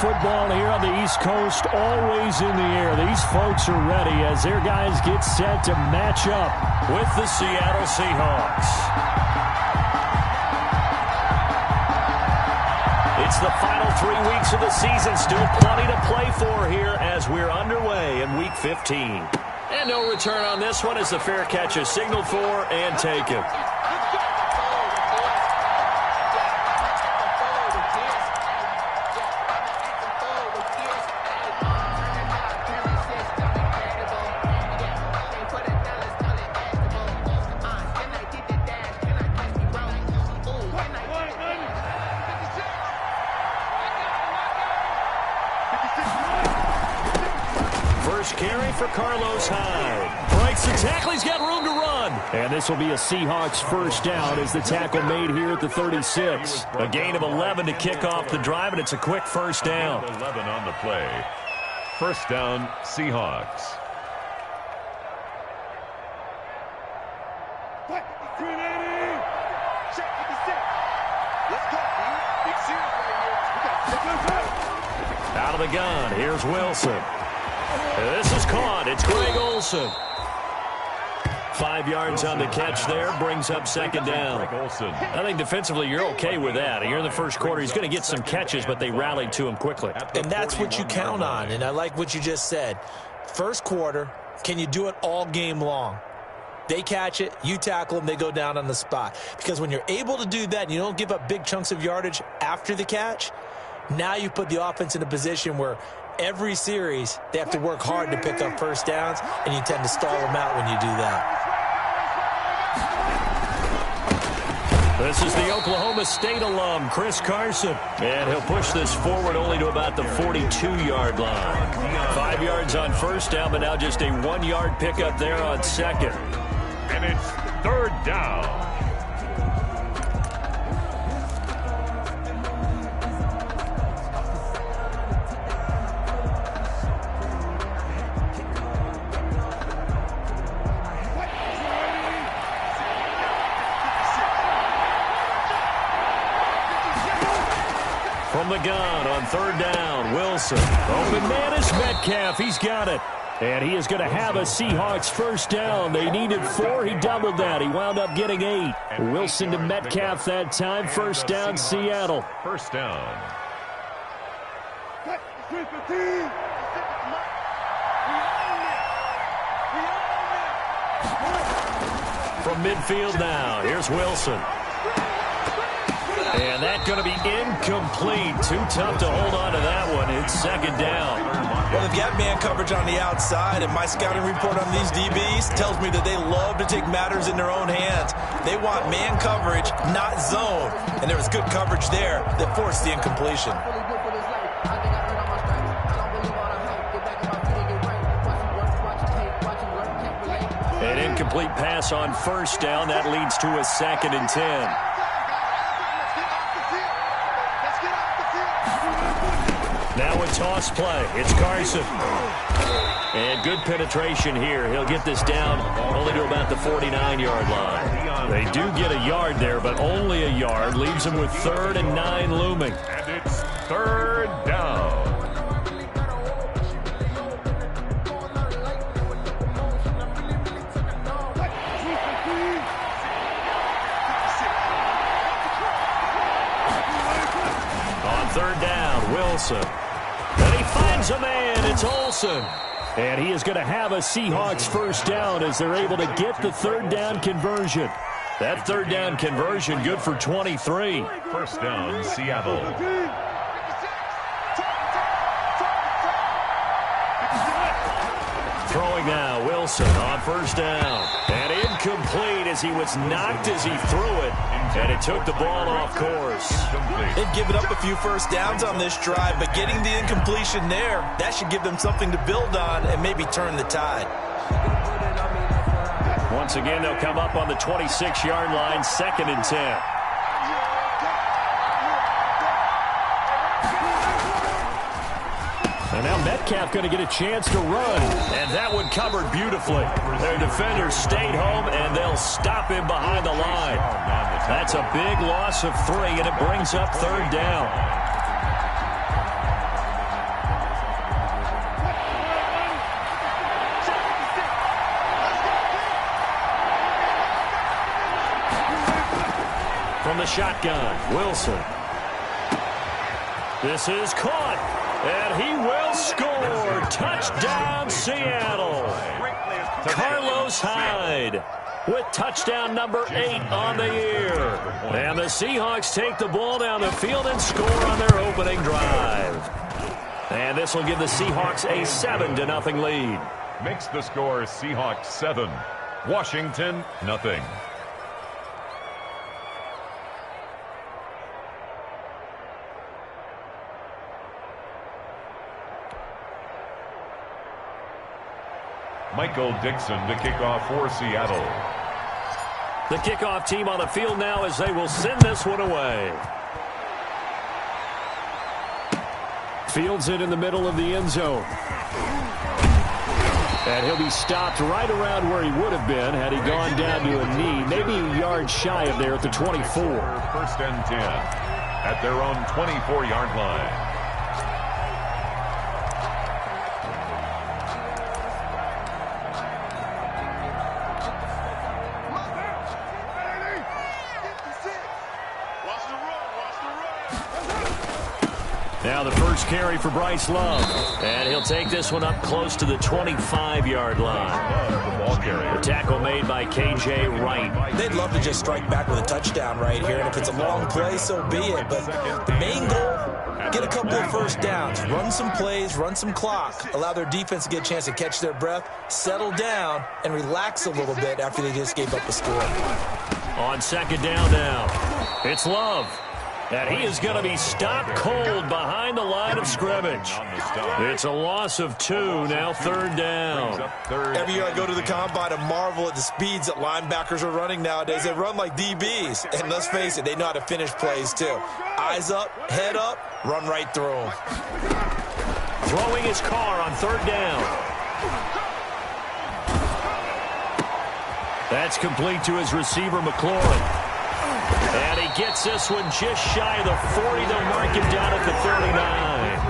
football here on the East Coast, always in the air. These folks are ready as their guys get set to match up with the Seattle Seahawks. It's the final 3 weeks of the season. Still plenty to play for here as we're underway in Week 15. And no return on this one as the fair catch is signaled for and taken. He's got room to run. And this will be a Seahawks first down as the tackle made here at the 36. A gain of 11 to kick off the drive, and it's a quick first down. 11 on the play. First down, Seahawks. Out of the gun, here's Wilson. This is caught. It's Greg Olsen. 5 yards on the catch there, brings up second down. I think defensively you're okay with that. Here in the first quarter, he's going to get some catches, but they rallied to him quickly. And that's what you count on, and I like what you just said. First quarter, can you do it all game long? They catch it, you tackle them, they go down on the spot. Because when you're able to do that and you don't give up big chunks of yardage after the catch, now you put the offense in a position where every series they have to work hard to pick up first downs, and you tend to stall them out when you do that. This is the Oklahoma State alum, Chris Carson. And he'll push this forward only to about the 42-yard line. 5 yards on first down, but now just a 1-yard pickup there on second. And it's third down. From the gun on third down, Wilson. Open man is Metcalf. He's got it. And he is going to have a Seahawks first down. They needed 4. He doubled that. He wound up getting 8. Wilson to Metcalf that time. First down, Seattle. First down. From midfield now, here's Wilson. And that's going to be incomplete. Too tough to hold on to that one. It's second down. Well, they've got man coverage on the outside, and my scouting report on these DBs tells me that they love to take matters in their own hands. They want man coverage, not zone. And there was good coverage there that forced the incompletion. An incomplete pass on first down. That leads to a 2nd and 10. Now a toss play. It's Carson. And good penetration here. He'll get this down only to about the 49-yard line. They do get a yard there, but only a yard. Leaves them with 3rd and 9 looming. And it's third down. On third down, Wilson. And he finds a man. It's Olsen. And he is going to have a Seahawks first down as they're able to get the third down conversion. That third down conversion good for 23. First down, Seattle. Throwing now, Wilson on first down. And incomplete as he was knocked as he threw it. And it took the ball off course. They've given up a few first downs on this drive, but getting the incompletion there, that should give them something to build on and maybe turn the tide. Once again, they'll come up on the 26-yard line, 2nd and 10. And now Metcalf going to get a chance to run. And that one covered beautifully. Their defenders stayed home, and they'll stop him behind the line. That's a big loss of 3, and it brings up third down. shotgun. Wilson. This is caught. And he will score. Touchdown, Seattle. Carlos Hyde with touchdown number 8 on the year. And the Seahawks take the ball down the field and score on their opening drive. And this will give the Seahawks a 7-0 lead. Makes the score Seahawks 7, Washington nothing. Michael Dixon to kick off for Seattle. The kickoff team on the field now as they will send this one away. Fields it in the middle of the end zone. And he'll be stopped right around where he would have been had he gone down to a knee, maybe a yard shy of there at the 24. First and 10 at their own 24-yard line. Now the first carry for Bryce Love. And he'll take this one up close to the 25-yard line. The tackle made by K.J. Wright. They'd love to just strike back with a touchdown right here. And if it's a long play, so be it. But the main goal, get a couple of first downs. Run some plays, run some clock. Allow their defense to get a chance to catch their breath, settle down, and relax a little bit after they just gave up a score. On second down now, it's Love. And he is going to be stopped cold behind the line of scrimmage. It's a loss of 2, now third down. Every year I go to the combine and marvel at the speeds that linebackers are running nowadays. They run like DBs. And let's face it, they know how to finish plays too. Eyes up, head up, run right through them. Throwing his car on third down. That's complete to his receiver, McLaurin. And he gets this one just shy of the 40. They'll mark him down at the 39.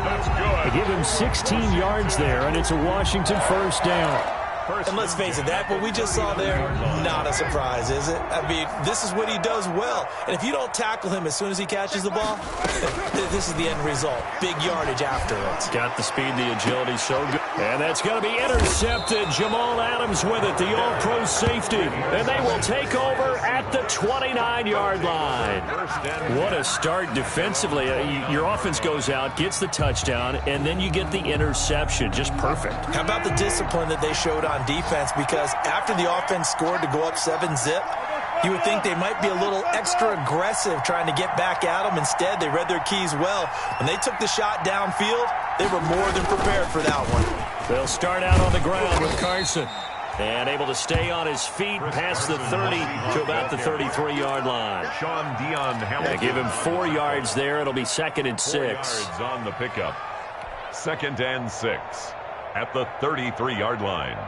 That's good. They give him 16 yards there, and it's a Washington first down. And let's face it, that what we just saw there, not a surprise, is it? I mean, this is what he does well. And if you don't tackle him as soon as he catches the ball, this is the end result. Big yardage afterwards. Got the speed, the agility, so good. And that's going to be intercepted. Jamal Adams with it, the all-pro safety. And they will take over at the 29-yard line. What a start defensively. Your offense goes out, gets the touchdown, and then you get the interception. Just perfect. How about the discipline that they showed on defense? Because after the offense scored to go up 7-zip, you would think they might be a little extra aggressive trying to get back at them. Instead, they read their keys well. When they took the shot downfield, they were more than prepared for that one. They'll start out on the ground with Carson. And able to stay on his feet past the 30 to about the 33-yard line. Sean Dion Hamilton. They give him 4 yards there. It'll be 2nd and 6. 4 yards on the pickup. 2nd and 6 at the 33-yard line.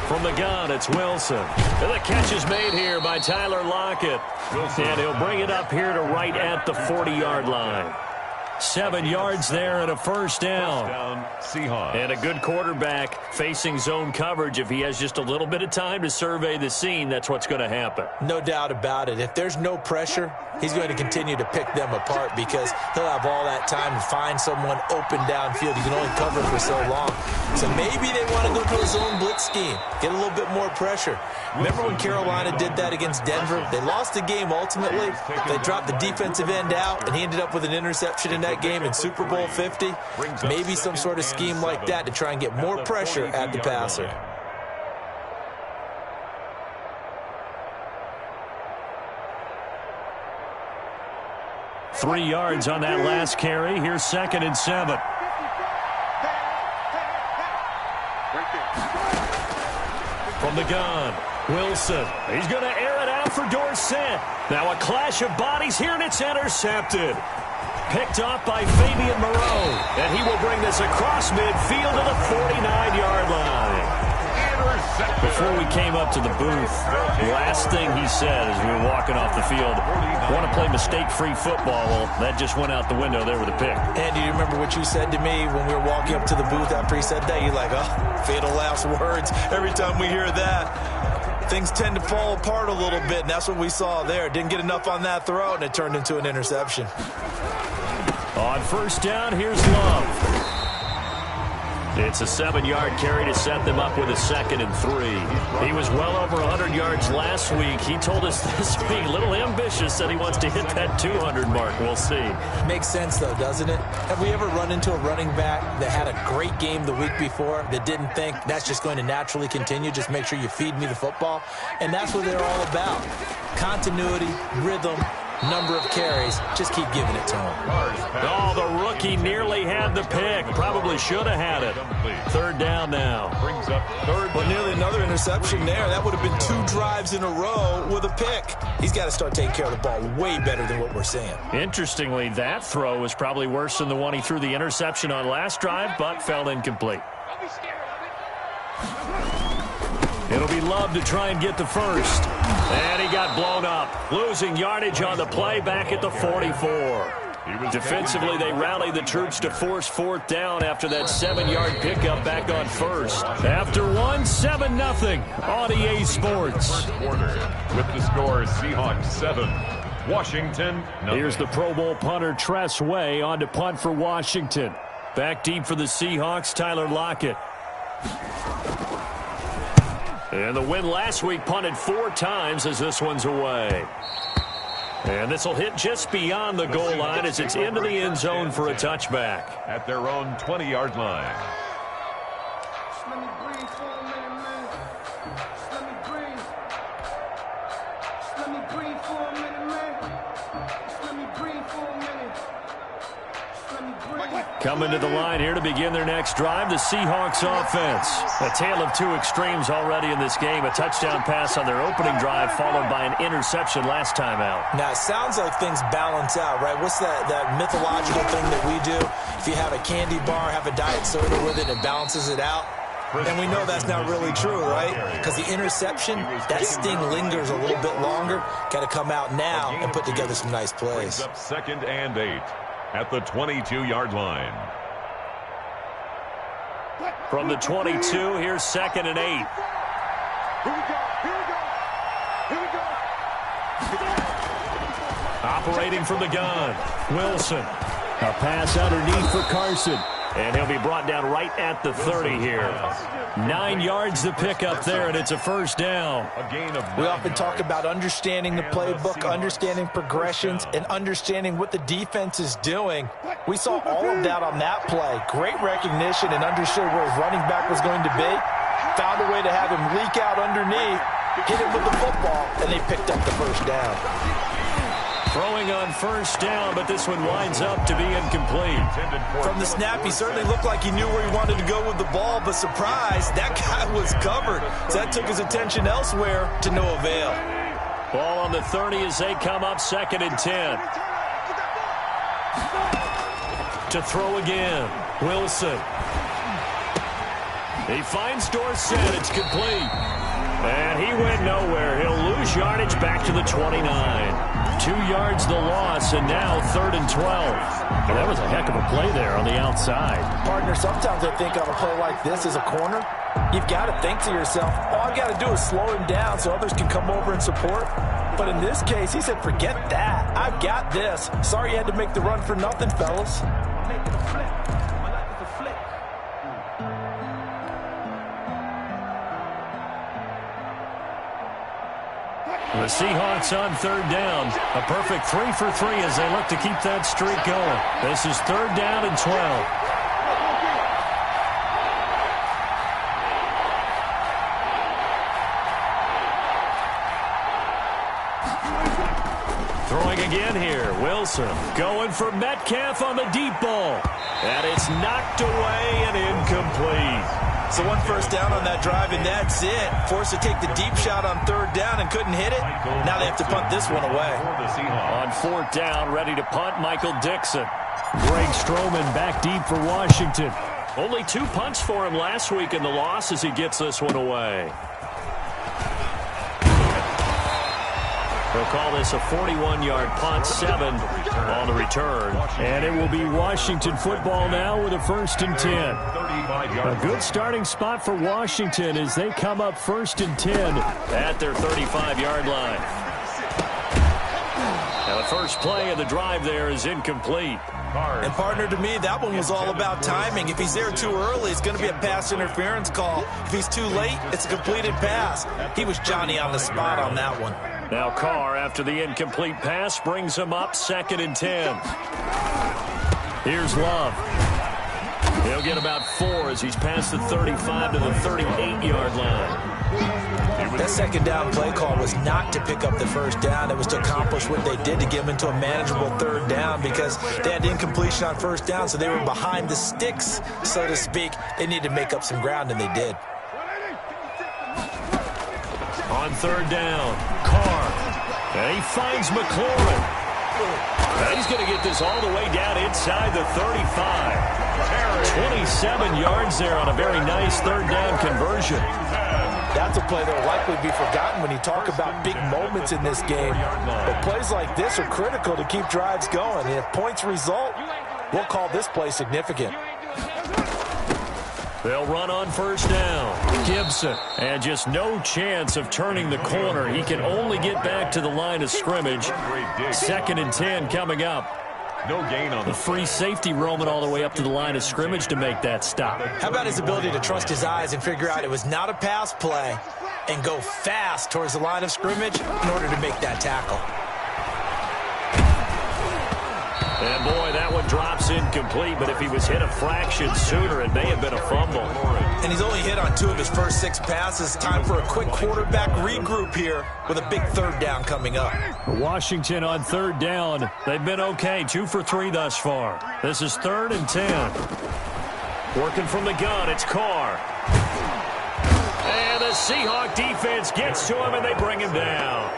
From the gun, it's Wilson. And the catch is made here by Tyler Lockett. And he'll bring it up here to right at the 40-yard line. 7 yards there and a first down. Seahawks. And a good quarterback facing zone coverage. If he has just a little bit of time to survey the scene, that's what's going to happen. No doubt about it. If there's no pressure, he's going to continue to pick them apart because he'll have all that time to find someone open downfield. You can only cover for so long. So maybe they want to go to a zone blitz scheme, get a little bit more pressure. Remember when Carolina did that against Denver? They lost the game ultimately. They dropped the defensive end out, and he ended up with an interception in that game in Super Bowl 50. Maybe some sort of scheme like that to try and get more pressure at the passer. Three yards on that last carry. Here's 2nd and 7. From the gun, Wilson. He's going to air it out for Dorsett. Now a clash of bodies here, and it's intercepted. Picked off by Fabian Moreau. And he will bring this across midfield to the 49-yard line. Before we came up to the booth, the last thing he said as we were walking off the field, want to play mistake-free football. Well, that just went out the window there with a pick. Andy, do you remember what you said to me when we were walking up to the booth after he said that? You're like, oh, fatal last words. Every time we hear that, things tend to fall apart a little bit, and that's what we saw there. Didn't get enough on that throw, and it turned into an interception. On first down, here's Love. It's a 7-yard carry to set them up with a 2nd and 3. He was well over 100 yards last week. He told us this week, a little ambitious, said he wants to hit that 200 mark. We'll see. Makes sense, though, doesn't it? Have we ever run into a running back that had a great game the week before that didn't think that's just going to naturally continue? Just make sure you feed me the football. And that's what they're all about. Continuity, rhythm, number of carries. Just keep giving it to him. Oh, the rookie nearly had the pick. Probably should have had it. 3rd down now. Brings up 3rd. Well, nearly another interception there. That would have been 2 drives in a row with a pick. He's got to start taking care of the ball way better than what we're seeing. Interestingly, that throw was probably worse than the one he threw the interception on last drive, but fell incomplete. It'll be Love to try and get the first. And he got blown up. Losing yardage on the play back at the 44. Defensively, they rallied the troops to force 4th down after that 7-yard pickup back on first. After 7-0 on EA Sports. With the score, Seahawks 7, Washington 9. Here's the Pro Bowl punter Tress Way on to punt for Washington. Back deep for the Seahawks, Tyler Lockett. And the win last week punted 4 times as this one's away. And this will hit just beyond the goal line as it's into the end zone for a touchback. At their own 20-yard line. Coming to the line here to begin their next drive, the Seahawks offense. A tale of 2 extremes already in this game. A touchdown pass on their opening drive followed by an interception last time out. Now, it sounds like things balance out, right? What's that mythological thing that we do? If you have a candy bar, have a diet soda with it, it balances it out. And we know that's not really true, right? Because the interception, that sting lingers a little bit longer. Got to come out now and put together some nice plays. 2nd and 8 at the 22-yard line. From the 22, here's 2nd and 8. Here we go. Operating from the gun, Wilson. A pass underneath for Carson. And he'll be brought down right at the 30 here. 9 yards to pick up there, and it's a 1st down. We often talk about understanding the playbook, understanding progressions, and understanding what the defense is doing. We saw all of that on that play. Great recognition and understood where his running back was going to be. Found a way to have him leak out underneath, hit him with the football, and they picked up the 1st down. Throwing on 1st down, but this one winds up to be incomplete. From the snap, he certainly looked like he knew where he wanted to go with the ball, but surprise, that guy was covered. So that took his attention elsewhere to no avail. Ball on the 30 as they come up 2nd and 10. To throw again, Wilson. He finds Dorsett, it's complete. And he went nowhere. He'll lose yardage back to the 29. 2 yards the loss, and now 3rd and 12. Well, that was a heck of a play there on the outside. Partner, sometimes I think on a play like this as a corner, you've got to think to yourself, all I got to do is slow him down so others can come over and support. But in this case, he said, forget that. I've got this. Sorry you had to make the run for nothing, fellas. The Seahawks on 3rd down. A perfect 3 for 3 as they look to keep that streak going. This is 3rd down and 12. Throwing again here. Wilson going for Metcalf on the deep ball. And it's knocked away and incomplete. So 1 first down on that drive, and that's it. Forced to take the deep shot on 3rd down and couldn't hit it. Now they have to punt this one away. On 4th down, ready to punt, Michael Dixon. Greg Stroman back deep for Washington. Only 2 punts for him last week in the loss as he gets this one away. They'll call this a 41-yard punt, 7 on the return. And it will be Washington football now with a 1st and 10. A good starting spot for Washington as they come up 1st and 10. At their 35-yard line. Now the first play of the drive there is incomplete. And, partner, to me, that one was all about timing. If he's there too early, it's going to be a pass interference call. If he's too late, it's a completed pass. He was Johnny on the spot on that one. Now Carr, after the incomplete pass, brings him up 2nd and 10. Here's Love. He'll get about 4 as he's past the 35 to the 38-yard line. That 2nd down play call was not to pick up the 1st down. It was to accomplish what they did to get him into a manageable 3rd down because they had incompletion on 1st down, so they were behind the sticks, so to speak. They needed to make up some ground, and they did. On 3rd down, Carr. And he finds McLaurin. And he's going to get this all the way down inside the 35. 27 yards there on a very nice 3rd down conversion. That's a play that will likely be forgotten when you talk about big moments in this game. But plays like this are critical to keep drives going. And if points result, we'll call this play significant. They'll run on 1st down. Gibson. And just no chance of turning the corner. He can only get back to the line of scrimmage. 2nd and 10 coming up. No gain on the free safety roaming all the way up to the line of scrimmage to make that stop. How about his ability to trust his eyes and figure out it was not a pass play and go fast towards the line of scrimmage in order to make that tackle. And boy, that one drops incomplete, but if he was hit a fraction sooner, it may have been a fumble. And he's only hit on 2 of his first 6 passes. Time for a quick quarterback regroup here with a big 3rd down coming up. Washington on 3rd down. They've been okay, 2 for 3 thus far. This is 3rd and 10. Working from the gun, it's Carr. And the Seahawks defense gets to him, and they bring him down.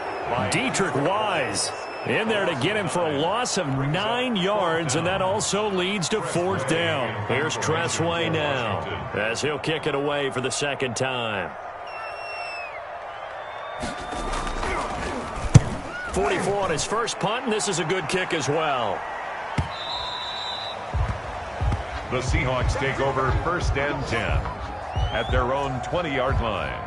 Dietrich Wise in there to get him for a loss of 9 yards, and that also leads to 4th down. Here's Tressway now as he'll kick it away for the 2nd time. 44 on his first punt, and this is a good kick as well. The Seahawks take over 1st and 10 at their own 20-yard line.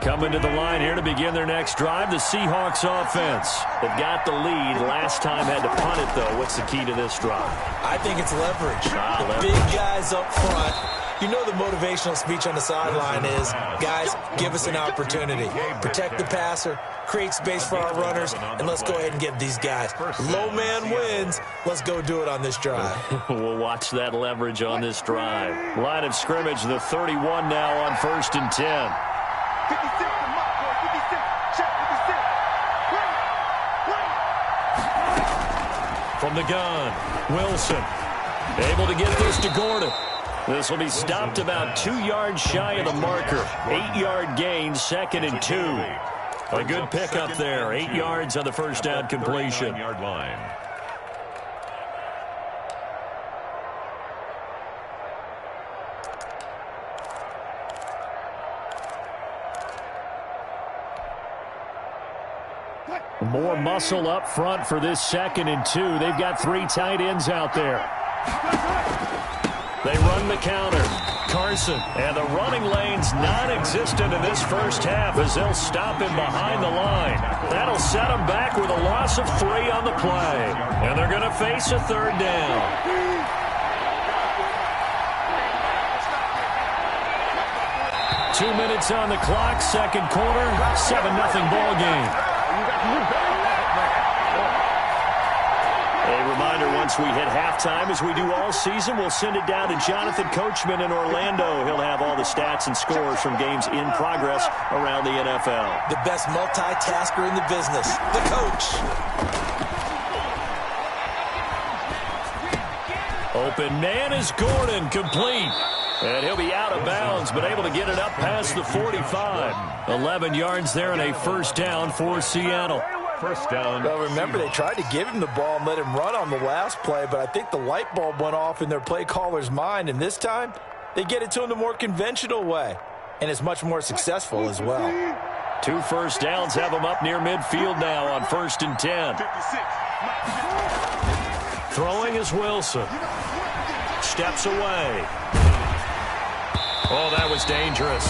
Coming to the line here to begin their next drive, the Seahawks offense. They've got the lead. Last time had to punt it, though. What's the key to this drive? I think it's leverage. The big guys up front. You know the motivational speech on the sideline is, guys, give us an opportunity. Protect the passer, create space for our runners, and let's go ahead and get these guys. Low man wins. Let's go do it on this drive. We'll watch that leverage on this drive. Line of scrimmage, the 31 now on 1st and 10. 56, check 56. From the gun, Wilson able to get this to Gordon. This will be stopped about 2 yards shy of the marker. 8-yard gain, 2nd and 2. A good pickup there. 8 yards on the 1st down completion. Yard line. More muscle up front for this 2nd and 2. They've got 3 tight ends out there. They run the counter. Carson, and the running lane's non-existent in this first half as they'll stop him behind the line. That'll set him back with a loss of 3 on the play. And they're going to face a 3rd down. Two minutes on the clock, 2nd quarter, 7-0 ball game. A reminder, once we hit halftime, as we do all season, we'll send it down to Jonathan Coachman in Orlando. He'll have all the stats and scores from games in progress around the NFL. The best multitasker in the business, the coach. Open man is Gordon, complete. And he'll be out of bounds, but able to get it up past the 45. 11 yards there and a 1st down for Seattle. First down. Well, remember, they tried to give him the ball and let him run on the last play, but I think the light bulb went off in their play caller's mind, and this time they get it to him the more conventional way, and it's much more successful as well. 2 first downs have him up near midfield now on 1st and 10. Throwing is Wilson. Steps away. Oh, that was dangerous.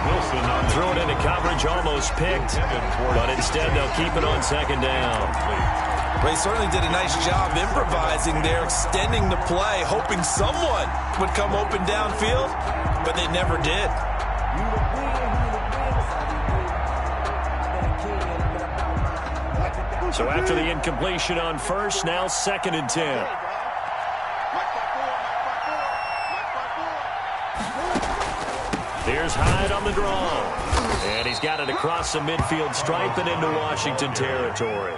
Wilson threw it into coverage, almost picked, but instead they'll keep it on 2nd down. Well, he certainly did a nice job improvising there, extending the play, hoping someone would come open downfield, but they never did. So after the incompletion on 1st, now 2nd and 10. Here's Hyde on the draw. And he's got it across the midfield stripe and into Washington territory.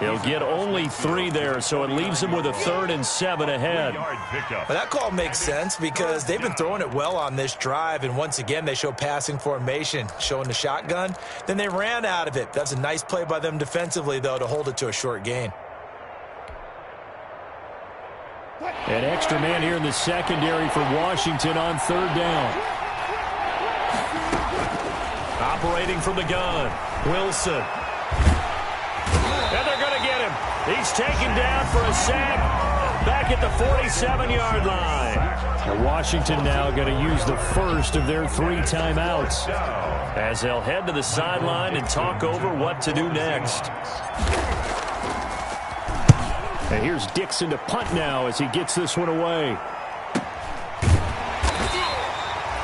He'll get only 3 there, so it leaves him with a 3rd and 7 ahead. Well, that call makes sense because they've been throwing it well on this drive, and once again they show passing formation, showing the shotgun. Then they ran out of it. That's a nice play by them defensively, though, to hold it to a short gain. An extra man here in the secondary for Washington on 3rd down. Operating from the gun, Wilson. And they're going to get him. He's taken down for a sack back at the 47-yard line. Now Washington now going to use the first of their 3 timeouts, as they'll head to the sideline and talk over what to do next. And here's Dixon to punt now as he gets this one away.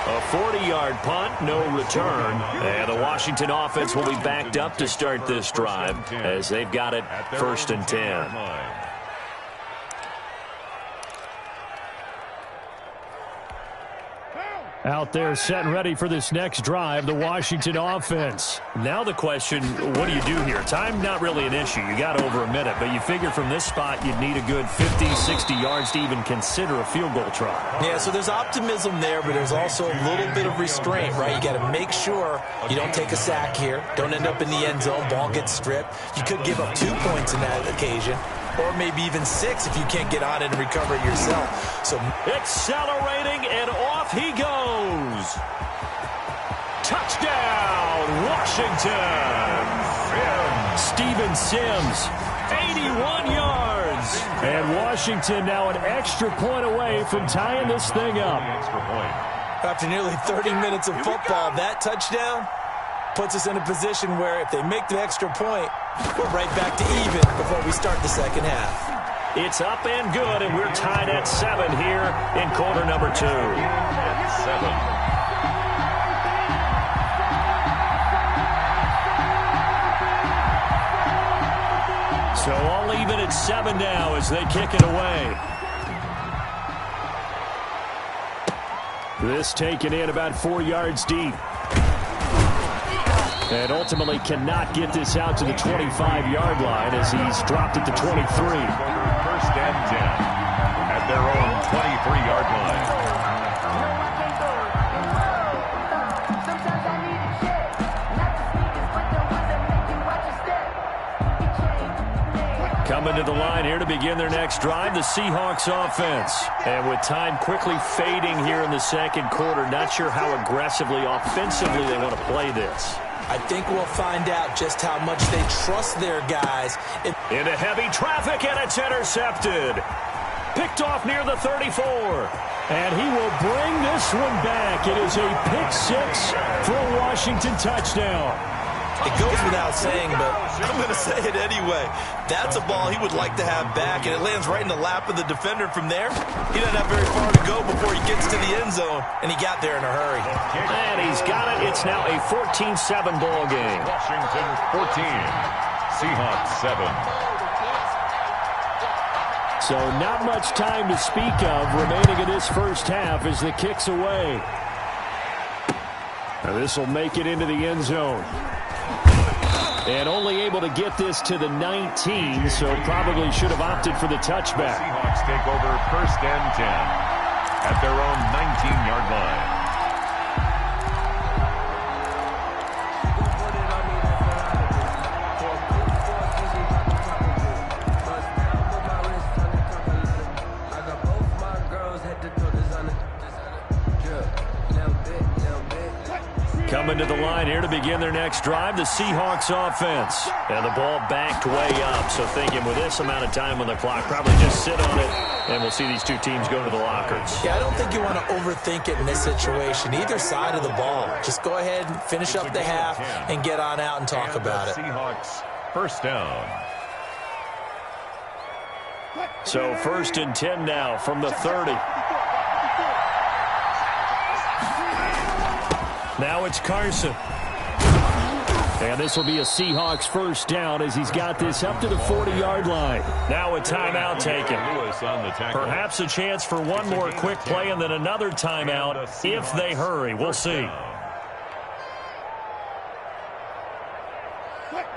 A 40-yard punt, no return. And the Washington offense will be backed up to start this drive as they've got it 1st and 10. Out there set and ready for this next drive, the Washington offense. Now the question, what do you do here? Time not really an issue. You got over a minute, but you figure from this spot you'd need a good 50, 60 yards to even consider a field goal try. Yeah, so there's optimism there, but there's also a little bit of restraint, right? You got to make sure you don't take a sack here, don't end up in the end zone, ball gets stripped. You could give up 2 points in that occasion, or maybe even 6 if you can't get on it and recover it yourself. So accelerating, and off he goes. Touchdown, Washington. Steven Sims, 81 yards. And Washington now an extra point away from tying this thing up. After nearly 30 minutes of football, that touchdown puts us in a position where if they make the extra point, we're right back to even before we start the second half. It's up and good, and we're tied at 7 here in quarter number 2. 7. So all even at 7 now as they kick it away. This taken in about 4 yards deep. And ultimately cannot get this out to the 25-yard line as he's dropped at the 23. 1st and 10 at their own 23-yard line. Coming to the line here to begin their next drive, the Seahawks offense. And with time quickly fading here in the second quarter, not sure how aggressively, offensively they want to play this. I think we'll find out just how much they trust their guys. Into heavy traffic, and it's intercepted. Picked off near the 34. And he will bring this one back. It is a pick-6 for a Washington touchdown. It goes without saying, but I'm going to say it anyway. That's a ball he would like to have back, and it lands right in the lap of the defender. From there, he doesn't have very far to go before he gets to the end zone, and he got there in a hurry. And he's got it. It's now a 14-7 ball game. Washington 14, Seahawks 7. So not much time to speak of remaining in this first half as the kick's away. Now this will make it into the end zone. And only able to get this to the 19, so probably should have opted for the touchback. Seahawks take over 1st and 10 at their own 19-yard line. Coming to the line here to begin their next drive, the Seahawks offense. And the ball backed way up, so thinking with this amount of time on the clock, probably just sit on it, and we'll see these two teams go to the lockers. Yeah, I don't think you want to overthink it in this situation, either side of the ball. Just go ahead and finish up the half and get on out and talk about it. Seahawks first down. So 1st and 10 now from the 30. Now it's Carson. And this will be a Seahawks first down as he's got this up to the 40-yard line. Now a timeout taken. Perhaps a chance for one more quick play and then another timeout if they hurry. We'll see.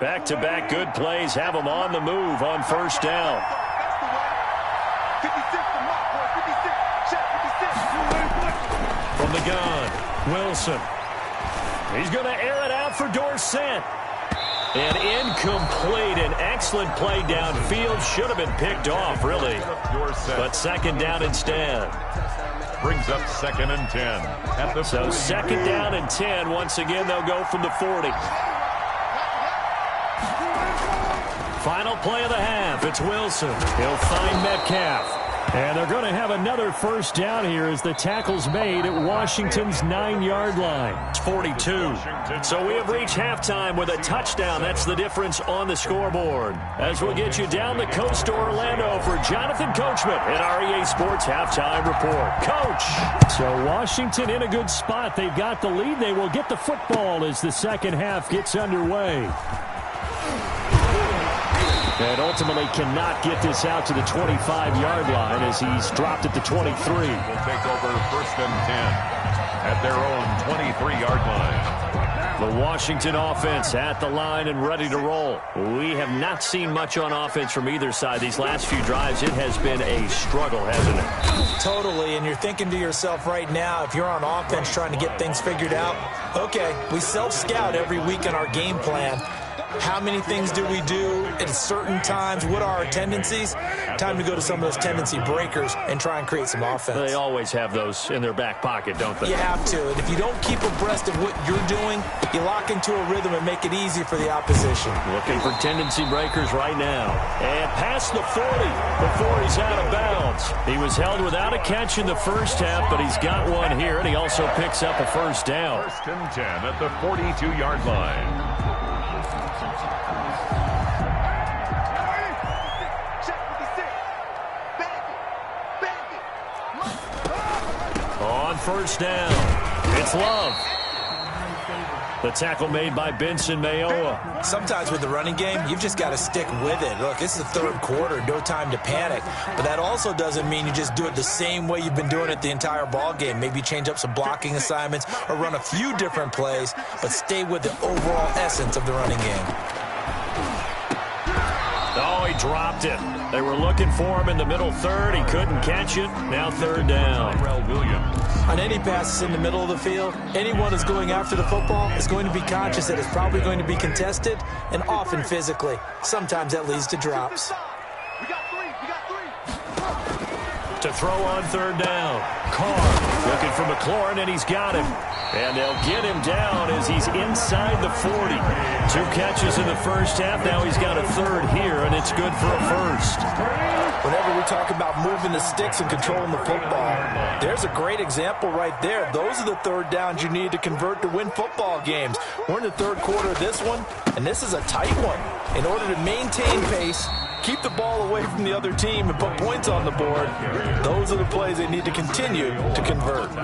Back-to-back good plays have them on the move on first down. From the gun, Wilson. He's going to air it out for Dorsett. And incomplete. An excellent play downfield. Should have been picked off, really. But second down instead. Brings up 2nd and 10. At the so 2nd down and 10. Once again, they'll go from the 40. Final play of the half. It's Wilson. He'll find Metcalf. And they're going to have another first down here as the tackle's made at Washington's 9-yard line. It's 42. So we have reached halftime with a touchdown. That's the difference on the scoreboard. As we'll get you down the coast to Orlando for Jonathan Coachman at our EA Sports Halftime Report. Coach! So Washington in a good spot. They've got the lead. They will get the football as the second half gets underway. And ultimately cannot get this out to the 25-yard line as he's dropped at the 23. Will take over 1st and 10 at their own 23-yard line. The Washington offense at the line and ready to roll. We have not seen much on offense from either side. These last few drives, it has been a struggle, hasn't it? Totally, and you're thinking to yourself right now, if you're on offense trying to get things figured out, okay, we self-scout every week in our game plan. How many things do we do at certain times? What are our tendencies? Time to go to some of those tendency breakers and try and create some offense. They always have those in their back pocket, don't they? You have to. And if you don't keep abreast of what you're doing, you lock into a rhythm and make it easy for the opposition. Looking for tendency breakers right now. And past the 40 before he's out of bounds. He was held without a catch in the first half, but he's got one here, and he also picks up a first down. 1st and 10 at the 42-yard line. On first down, it's Love. The tackle made by Benson Mayowa. Sometimes with the running game, you've just got to stick with it. Look, this is the third quarter, no time to panic. But that also doesn't mean you just do it the same way you've been doing it the entire ball game. Maybe change up some blocking assignments or run a few different plays, but stay with the overall essence of the running game. Oh, he dropped it. They were looking for him in the middle third. He couldn't catch it. Now 3rd down. On any passes in the middle of the field, anyone who's going after the football is going to be conscious that it's probably going to be contested and often physically. Sometimes that leads to drops. To throw on 3rd down. Carr looking for McLaurin, and he's got him. And they'll get him down as he's inside the 40. 2 catches in the first half. Now he's got a 3rd here, and it's good for a first. Whenever we talk about moving the sticks and controlling the football, there's a great example right there. Those are the 3rd downs you need to convert to win football games. We're in the 3rd quarter of this one, and this is a tight one. In order to maintain pace, keep the ball away from the other team, and put points on the board, those are the plays they need to continue to convert.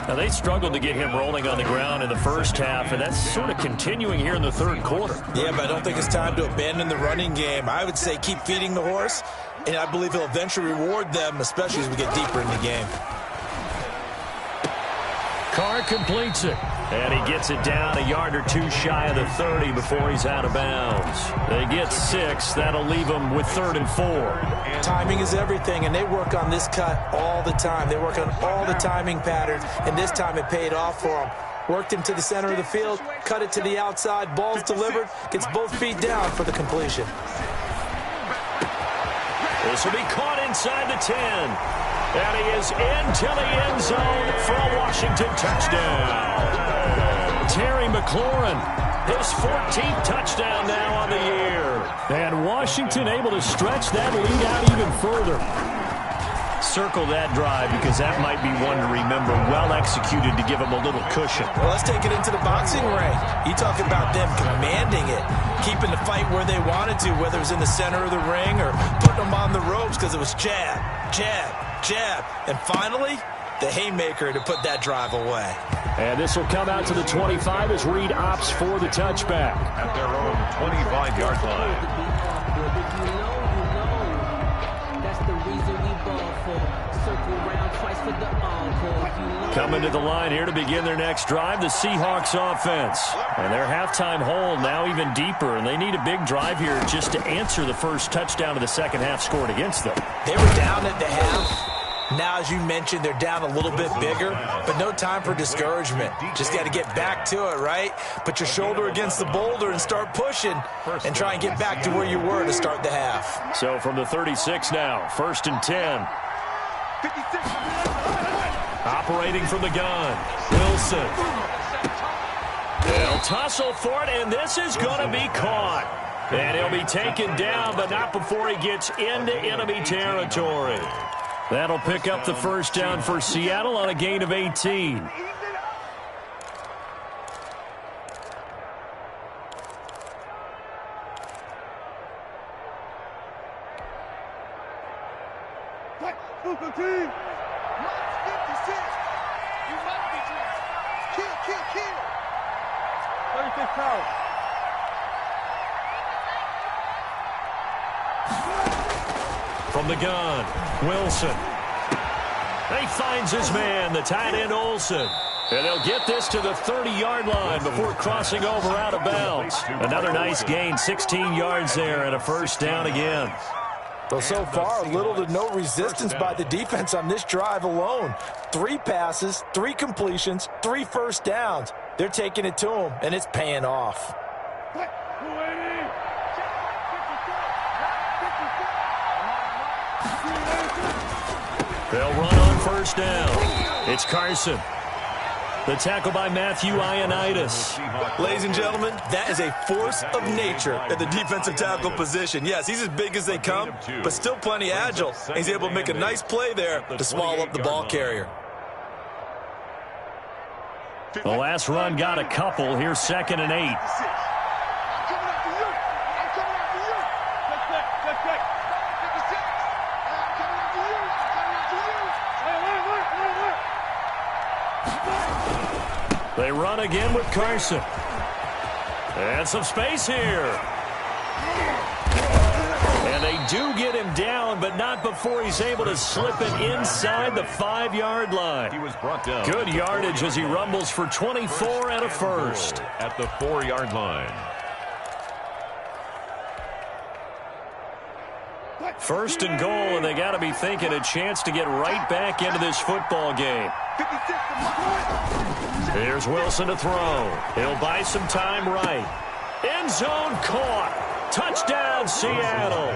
Now, they struggled to get him rolling on the ground in the first half, and that's sort of continuing here in the 3rd quarter. Yeah, but I don't think it's time to abandon the running game. I would say keep feeding the horse, and I believe he'll eventually reward them, especially as we get deeper in the game. Carr completes it, and he gets it down a yard or 2 shy of the 30 before he's out of bounds. They get 6. That'll leave them with 3rd and 4. Timing is everything, and they work on this cut all the time. They work on all the timing patterns, and this time it paid off for them. Worked him to the center of the field, cut it to the outside, ball's delivered, gets both feet down for the completion. This will be caught inside the 10. And he is into the end zone for a Washington touchdown. Terry McLaurin, his 14th touchdown now on the year. And Washington able to stretch that lead out even further. Circle that drive because that might be one to remember. Well executed to give him a little cushion. Well, let's take it into the boxing ring. You talk about them commanding it, keeping the fight where they wanted to, whether it was in the center of the ring or putting them on the ropes because it was jab, jab, jab. And finally, the haymaker to put that drive away. And this will come out to the 25 as Reed opts for the touchback. At their own 25-yard line. Coming to the line here to begin their next drive, the Seahawks offense. And their halftime hole now even deeper, and they need a big drive here just to answer the first touchdown of the second half scored against them. They were down at the half. Now, as you mentioned, they're down a little bit bigger, but no time for discouragement. Just got to get back to it, right? Put your shoulder against the boulder and start pushing and try and get back to where you were to start the half. So from the 36 now, 1st and 10. 56. Operating from the gun, Wilson. They'll tussle for it, and this is going to be caught. And he'll be taken down, but not before he gets into enemy territory. That'll pick up the first down for Seattle on a gain of 18. From the gun, Wilson. He finds his man, the tight end Olsen. And they'll get this to the 30-yard line before crossing over out of bounds. Another nice gain, 16 yards there, and a first down again. Well, so far, little to no resistance by the defense on this drive alone. 3 passes, 3 completions, 3 first downs. They're taking it to him, and it's paying off. They'll run on first down. It's Carson. The tackle by Matthew Ioannidis. Ladies and gentlemen, that is a force of nature at the defensive tackle position. Yes, he's as big as they come, but still plenty agile. He's able to make a nice play there to swallow up the ball carrier. The last run got a couple. Here's 2nd and 8. They run again with Carson. And some space here. And they do get him down, but not before he's able to slip it inside the 5-yard line. He was brought down. Good yardage as he rumbles for 24 and a first. At the 4-yard line. 1st and goal, and they got to be thinking a chance to get right back into this football game. Here's Wilson to throw. He'll buy some time right. End zone caught. Touchdown, Seattle.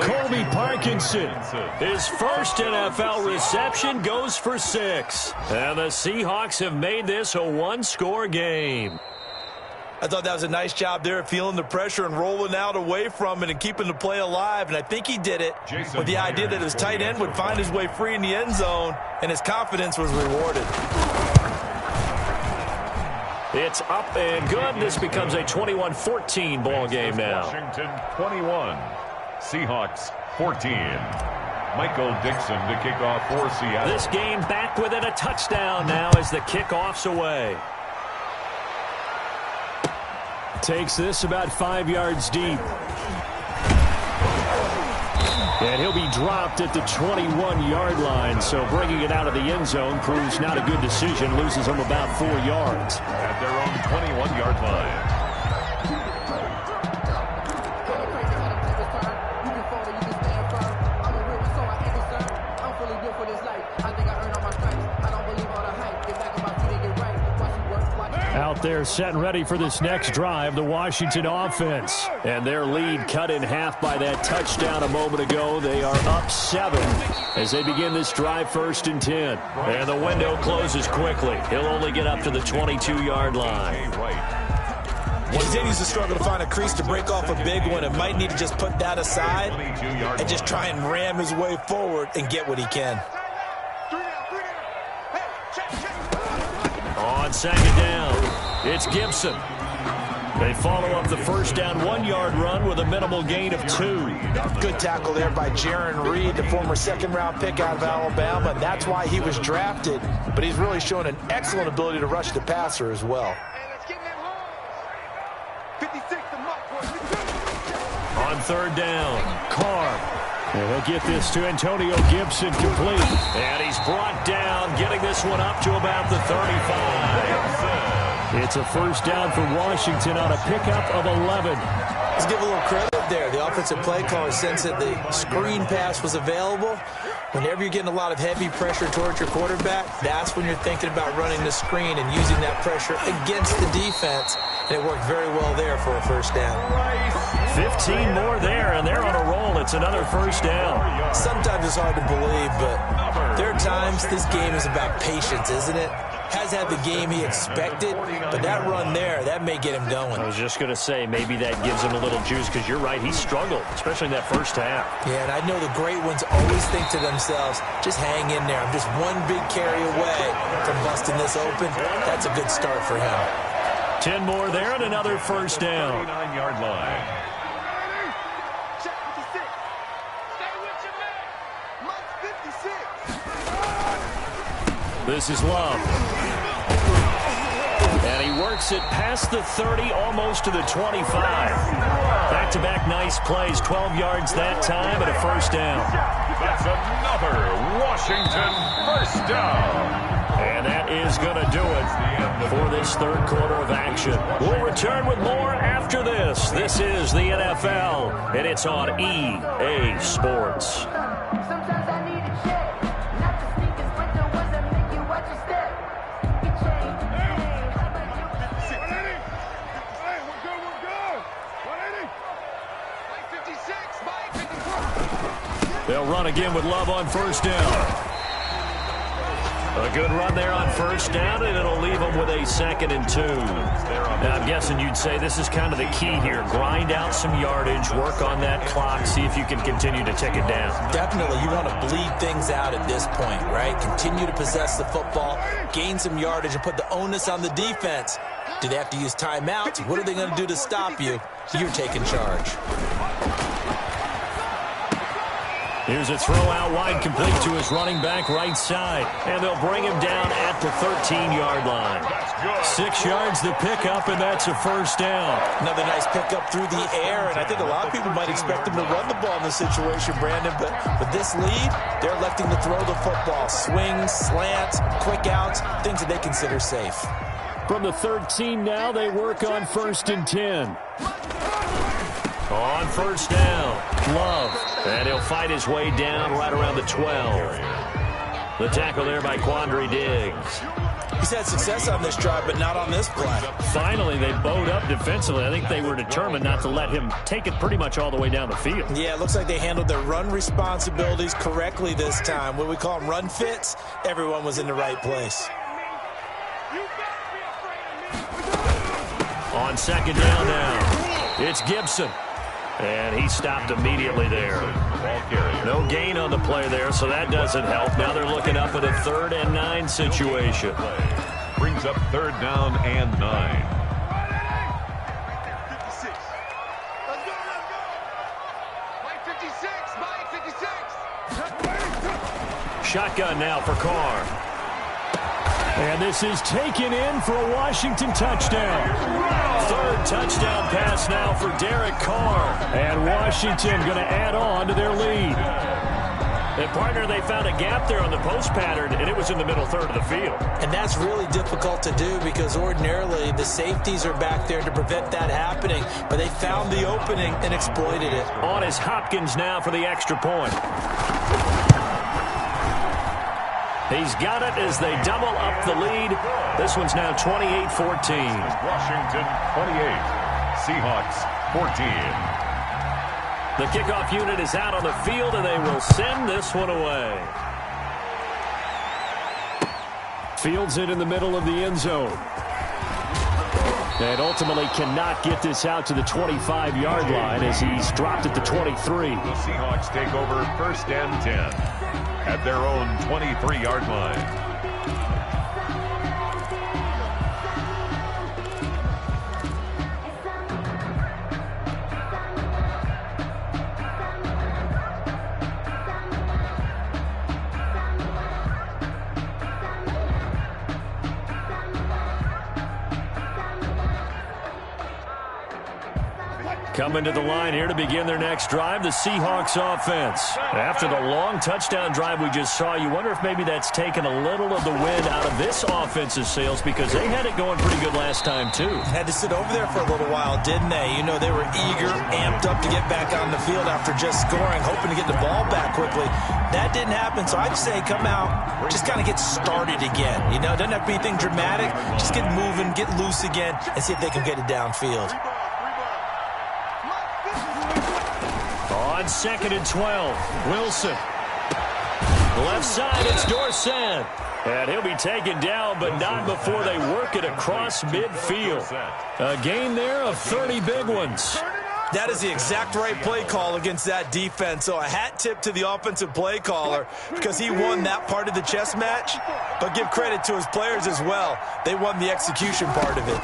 Colby Parkinson. His first NFL reception goes for 6. And the Seahawks have made this a 1-score game. I thought that was a nice job there of feeling the pressure and rolling out away from it and keeping the play alive. And I think he did it with the idea that his tight end would find his way free in the end zone, and his confidence was rewarded. It's up and good. This becomes a 21-14 ball game now. Washington 21, Seahawks 14. Michael Dixon to kick off for Seattle. This game back within a touchdown now as the kickoff's away. Takes this about 5 yards deep. And he'll be dropped at the 21-yard line, so bringing it out of the end zone proves not a good decision. Loses him about 4 yards. At their own 21-yard line. Out up there, set and ready for this next drive, the Washington offense. And their lead cut in half by that touchdown a moment ago. They are up 7 as they begin this drive, 1st and 10. And the window closes quickly. He'll only get up to the 22-yard line. He continues to struggle to find a crease to break off a big one and might need to just put that aside and just try and ram his way forward and get what he can. On 2nd down, it's Gibson. They follow up the 1st down 1-yard run with a minimal gain of 2. Good tackle there by Jaron Reed, the former 2nd-round pick out of Alabama. And that's why he was drafted, but he's really shown an excellent ability to rush the passer as well. On 3rd down, Carr. And he'll get this to Antonio Gibson complete. and he's brought down, getting this one up to about the 35. It's a 1st down for Washington on a pickup of 11. Let's give a little credit there. The offensive play caller sensed that the screen pass was available. Whenever you're getting a lot of heavy pressure towards your quarterback, that's when you're thinking about running the screen and using that pressure against the defense. And it worked very well there for a 1st down. 15 more there, and they're on a roll. It's another 1st down. Sometimes it's hard to believe, but there are times this game is about patience, isn't it? Has had the game he expected, but that run there, that may get him going. I was just going to say, maybe that gives him a little juice, because you're right, he struggled, especially in that 1st half. Yeah, and I know the great ones always think to themselves, just hang in there. I'm just one big carry away from busting this open. That's a good start for him. 10 more there and another 1st down. 39-yard line. This is Love. And he works it past the 30, almost to the 25. Back-to-back nice plays, 12 yards that time and a 1st down. That's another Washington 1st down. And that is going to do it for this 3rd quarter of action. We'll return with more after this. This is the NFL, and it's on EA Sports. They'll run again with Love on 1st down. A good run there on 1st down, and it'll leave them with a 2nd and 2. Now, I'm guessing you'd say this is kind of the key here. Grind out some yardage, work on that clock, see if you can continue to tick it down. Definitely, you want to bleed things out at this point, right? Continue to possess the football, gain some yardage, and put the onus on the defense. Do they have to use timeouts? What are they going to do to stop you? You're taking charge. Here's a throw out wide, complete to his running back right side. And they'll bring him down at the 13-yard line. 6 yards the pickup, and that's a 1st down. Another nice pickup through the air, and I think a lot of people might expect him to run the ball in this situation, Brandon. But with this lead, they're electing to throw the football. Swings, slants, quick outs, things that they consider safe. From the 13 now, they work on 1st and 10. On 1st down, Love. And he'll fight his way down right around the 12. The tackle there by Quandre Diggs. He's had success on this drive, but not on this play. Finally, they bowed up defensively. I think they were determined not to let him take it pretty much all the way down the field. Yeah, it looks like they handled their run responsibilities correctly this time. What we call them run fits, everyone was in the right place. On 2nd down now, it's Gibson. And he stopped immediately there. No gain on the play there, so that doesn't help. Now they're looking up at a 3rd and 9 situation. Brings up 3rd down and 9. Shotgun now for Carr. And this is taken in for a Washington touchdown. 3rd touchdown pass now for Derek Carr. And Washington going to add on to their lead. And, partner, they found a gap there on the post pattern, and it was in the middle 3rd of the field. And that's really difficult to do because ordinarily the safeties are back there to prevent that happening. But they found the opening and exploited it. On is Hopkins now for the extra point. He's got it as they double up the lead. This one's now 28-14. Washington 28, Seahawks 14. The kickoff unit is out on the field, and they will send this one away. Fields it in the middle of the end zone. And ultimately cannot get this out to the 25-yard line as he's dropped at the 23. The Seahawks take over 1st and 10 at their own 23-yard line. Coming to the line here to begin their next drive, the Seahawks offense. After the long touchdown drive we just saw, you wonder if maybe that's taken a little of the wind out of this offensive sails because they had it going pretty good last time, too. Had to sit over there for a little while, didn't they? You know, they were eager, amped up to get back on the field after just scoring, hoping to get the ball back quickly. That didn't happen, so I'd say come out, just kind of get started again. You know, it doesn't have to be anything dramatic. Just get moving, get loose again, and see if they can get it downfield. On 2nd and 12, Wilson. Left side, it's Dorsett. And he'll be taken down, but not before they work it across midfield. A gain there of 30 big ones. That is the exact right play call against that defense. So a hat tip to the offensive play caller because he won that part of the chess match. But give credit to his players as well. They won the execution part of it.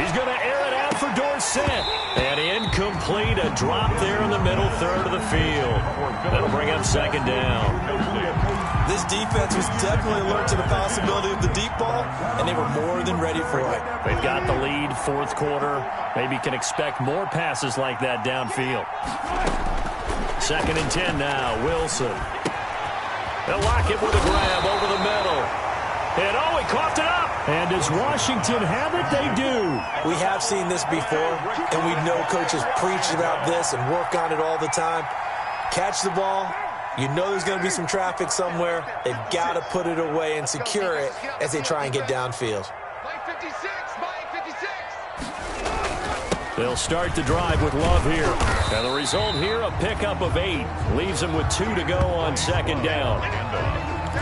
He's going to air it out for Dorsett. And incomplete, a drop there in the middle third of the field. That'll bring up 2nd down. This defense was definitely alert to the possibility of the deep ball, and they were more than ready for it. They've got the lead, 4th quarter. Maybe can expect more passes like that downfield. 2nd and 10 now, Wilson. They'll lock it with a grab over the middle. And oh, he coughed it up. And does Washington have it? They do. We have seen this before, and we know coaches preach about this and work on it all the time. Catch the ball. You know there's going to be some traffic somewhere. They've got to put it away and secure it as they try and get downfield. They'll start the drive with Love here. And the result here, a pickup of 8. Leaves them with 2 to go on 2nd down.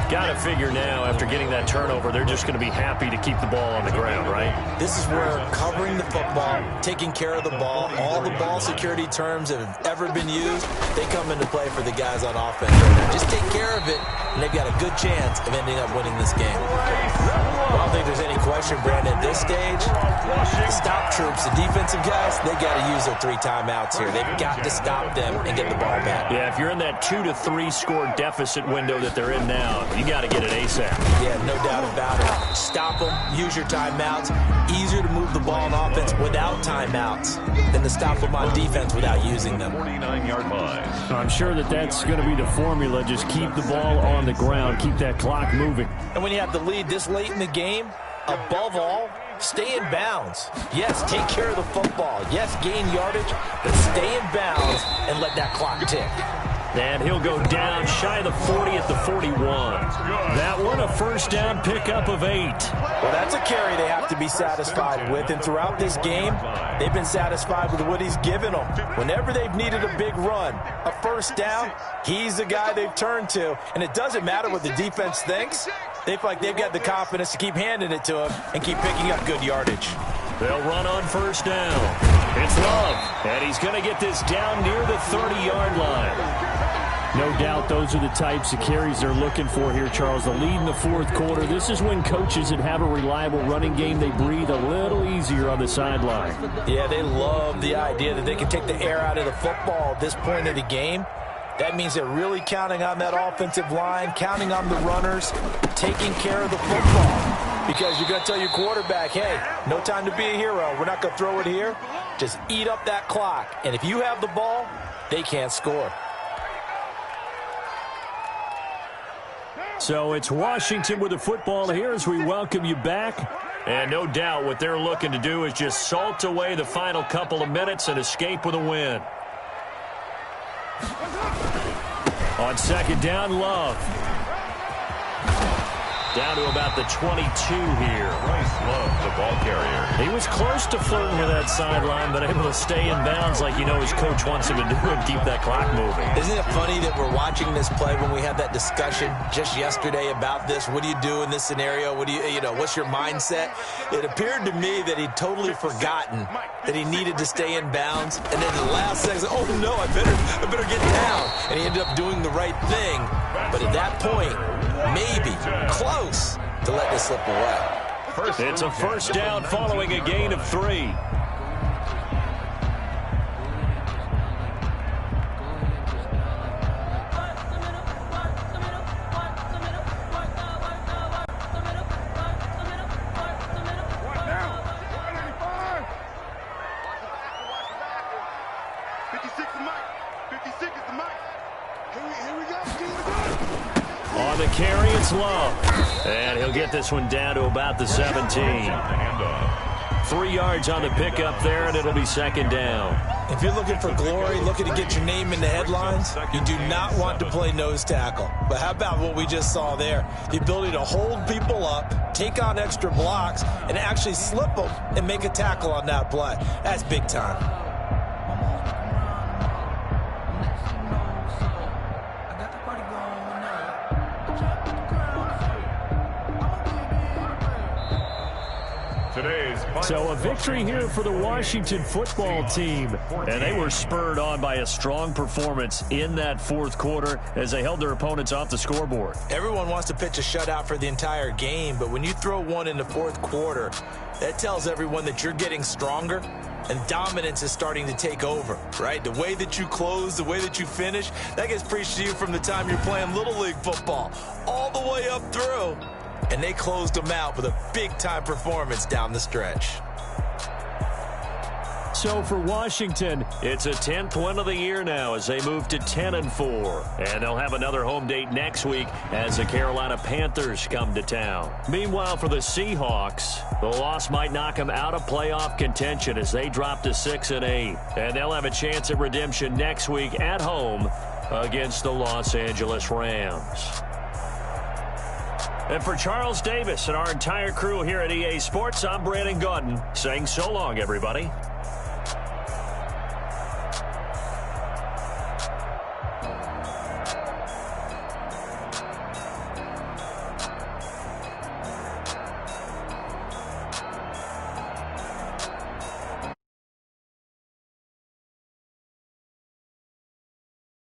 Got to figure now, after getting that turnover, they're just going to be happy to keep the ball on the ground, right? This is where covering the football, taking care of the ball, all the ball security terms that have ever been used, they come into play for the guys on offense. Just take care of it, and they've got a good chance of ending up winning this game. I don't think there's any question, Brandon, at this stage, the stop troops, the defensive guys, they got to use their 3 timeouts here. They've got to stop them and get the ball back. Yeah, if you're in that 2 to 3 score deficit window that they're in now, you got to get it ASAP. Yeah, no doubt about it. Stop them, use your timeouts. Easier to move the ball on offense without timeouts than to stop them on defense without using them. 49-yard line. I'm sure that that's going to be the formula. Just keep the ball on the ground. Keep that clock moving. And when you have the lead this late in the game, above all, stay in bounds. Yes, take care of the football. Yes, gain yardage, but stay in bounds and let that clock tick. And he'll go down shy of the 40 at the 41. That one a 1st down pickup of 8. Well, that's a carry they have to be satisfied with. And throughout this game, they've been satisfied with what he's given them. Whenever they've needed a big run, a 1st down, he's the guy they've turned to. And it doesn't matter what the defense thinks. They feel like they've got the confidence to keep handing it to him and keep picking up good yardage. They'll run on 1st down. It's Love, and he's going to get this down near the 30-yard line. No doubt those are the types of carries they're looking for here, Charles. The lead in the 4th quarter. This is when coaches that have a reliable running game, they breathe a little easier on the sideline. Yeah, they love the idea that they can take the air out of the football at this point of the game. That means they're really counting on that offensive line, counting on the runners, taking care of the football. Because you're going to tell your quarterback, hey, no time to be a hero. We're not going to throw it here. Just eat up that clock. And if you have the ball, they can't score. So it's Washington with the football here as we welcome you back. And no doubt what they're looking to do is just salt away the final couple of minutes and escape with a win. On second down, Love. Down to about the 22 here. Bryce Love, the ball carrier. He was close to flirting with that sideline, but able to stay in bounds like you know his coach wants him to do and keep that clock moving. Isn't it funny that we're watching this play when we had that discussion just yesterday about this? What do you do in this scenario? What do you know, what's your mindset? It appeared to me that he'd totally forgotten that he needed to stay in bounds. And then the last second, oh no, I better get down. And he ended up doing the right thing. But at that point, maybe close to let this slip away. It's a first down following a gain of 3. On the carry, it's Love. And he'll get this one down to about the 17. 3 yards on the pickup there, and it'll be second down. If you're looking for glory, looking to get your name in the headlines, you do not want to play nose tackle. But how about what we just saw there? The ability to hold people up, take on extra blocks, and actually slip them and make a tackle on that play. That's big time. So a victory here for the Washington football team. And they were spurred on by a strong performance in that fourth quarter as they held their opponents off the scoreboard. Everyone wants to pitch a shutout for the entire game, but when you throw one in the fourth quarter, that tells everyone that you're getting stronger and dominance is starting to take over, right? The way that you close, the way that you finish, that gets preached to you from the time you're playing Little League football all the way up through. And they closed them out with a big-time performance down the stretch. So for Washington, it's a 10th win of the year now as they move to 10-4. And they'll have another home date next week as the Carolina Panthers come to town. Meanwhile, for the Seahawks, the loss might knock them out of playoff contention as they drop to 6-8. And they'll have a chance at redemption next week at home against the Los Angeles Rams. And for Charles Davis and our entire crew here at EA Sports, I'm Brandon Gaudin saying so long, everybody.